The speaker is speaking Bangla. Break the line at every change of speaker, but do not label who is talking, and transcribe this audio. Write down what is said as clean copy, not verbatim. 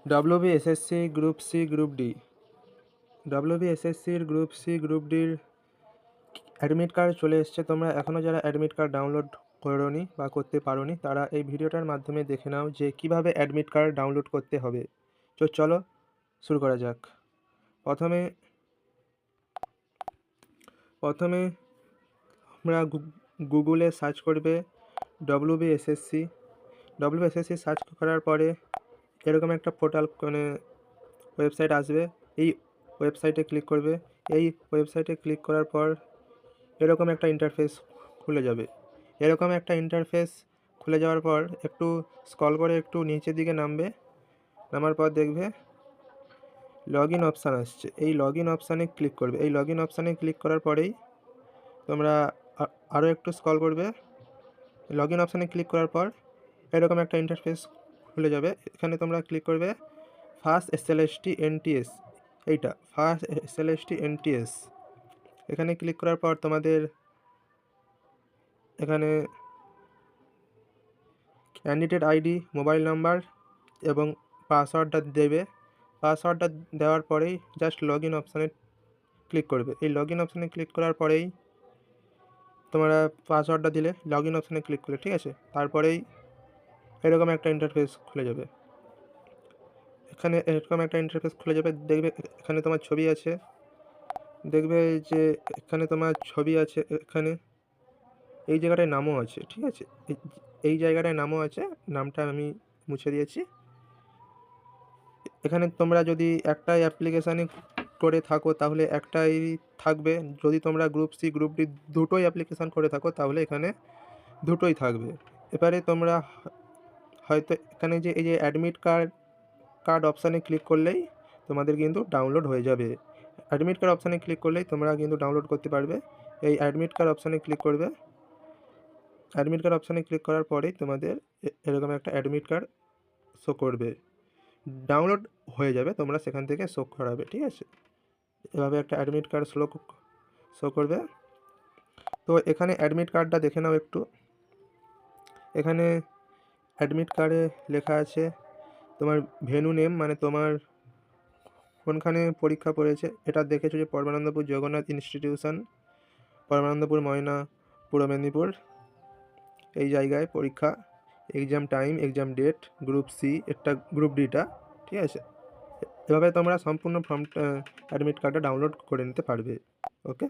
WBSSC group C group D WBSSCর গ্রুপ সি গ্রুপ ডির অ্যাডমিট কার্ড চলে এসছে। তোমরা এখনও যারা অ্যাডমিট কার্ড ডাউনলোড করোনি বা করতে পারোনি তারা এই ভিডিওটার মাধ্যমে দেখে নাও যে কিভাবে অ্যাডমিট কার্ড ডাউনলোড করতে হবে। তো চলো শুরু করা যাক। প্রথমে তোমরা গুগলে সার্চ করবে WBSSC সার্চ করার পরে এরকম একটা পোর্টাল মানে ওয়েবসাইট আসবে। এই ওয়েবসাইটে ক্লিক করবে। এই ওয়েবসাইটে ক্লিক করার পর এরকম একটা ইন্টারফেস খুলে যাবে। খুলে যাওয়ার পর একটু স্ক্রল করে একটু নিচের দিকে নামার পর দেখবে লগ ইন অপশান আসছে। এই লগ ইন অপশানে ক্লিক করবে। এই লগ ইন অপশানে ক্লিক করার পরেই তোমরা আরও একটু স্ক্রল করবে। লগ ইন অপশানে ক্লিক করার পর এরকম একটা ইন্টারফেস খুলে যাবে। এখানে তোমরা ক্লিক করবে ফার্স্ট SLST NTS, এইটা ফার্স্ট SLST NTS। এখানে ক্লিক করার পর তোমাদের এখানে ক্যান্ডিডেট আইডি, মোবাইল নাম্বার এবং পাসওয়ার্ডটা দেবে। পাসওয়ার্ডটা দেওয়ার পরেই জাস্ট লগ ইন অপশানে ক্লিক করবে। এই লগ ইন অপশানে ক্লিক করার পরেই তোমরা পাসওয়ার্ডটা দিলে লগ ইন অপশানে ক্লিক করলে, ঠিক আছে। তারপরেই এরকম একটা ইন্টারফেস খুলে যাবে। দেখবে এখানে তোমার ছবি আছে। দেখবে যে এখানে তোমার ছবি আছে, এখানে এই জায়গাটায় নামও আছে, ঠিক আছে। এই জায়গাটায় নামও আছে, নামটা আমি মুছে দিয়েছি। এখানে তোমরা যদি একটাই অ্যাপ্লিকেশানে করে থাকো তাহলে একটাই থাকবে। যদি তোমরা গ্রুপ সি গ্রুপ ডি দুটোই অ্যাপ্লিকেশান করে থাকো তাহলে এখানে দুটোই থাকবে। এবারে তোমরা হয়তো এখানে যে এই যে অ্যাডমিট কার্ড অপশানে ক্লিক করলেই তোমাদের কিন্তু ডাউনলোড হয়ে যাবে। অ্যাডমিট কার্ড অপশানে ক্লিক করলেই তোমরা কিন্তু ডাউনলোড করতে পারবে। এই অ্যাডমিট কার্ড অপশানে ক্লিক করবে। অ্যাডমিট কার্ড অপশানে ক্লিক করার পরেই তোমাদের এরকম একটা অ্যাডমিট কার্ড শো করবে। ডাউনলোড হয়ে যাবে, তোমরা সেখান থেকে শো করাবে, ঠিক আছে। এভাবে একটা অ্যাডমিট কার্ড শো করবে। তো এখানে অ্যাডমিট কার্ডটা দেখে নাও একটু। এখানে অ্যাডমিট কার্ডে লেখা আছে তোমার ভেন্যু নেম, মানে তোমার কোনখানে পরীক্ষা পড়েছে। এটা দেখেছো যে পরমানন্দপুর জগন্নাথ ইনস্টিটিউশন, পরমানন্দপুর ময়না, পূর্ব মেদিনীপুর, এই জায়গায় পরীক্ষা। Exam time, exam date, group C, একটা গ্রুপ ডিটা, ঠিক আছে। এভাবে তোমরা সম্পূর্ণ ফর্মটা অ্যাডমিট কার্ডটা ডাউনলোড করে নিতে পারবে। ওকে।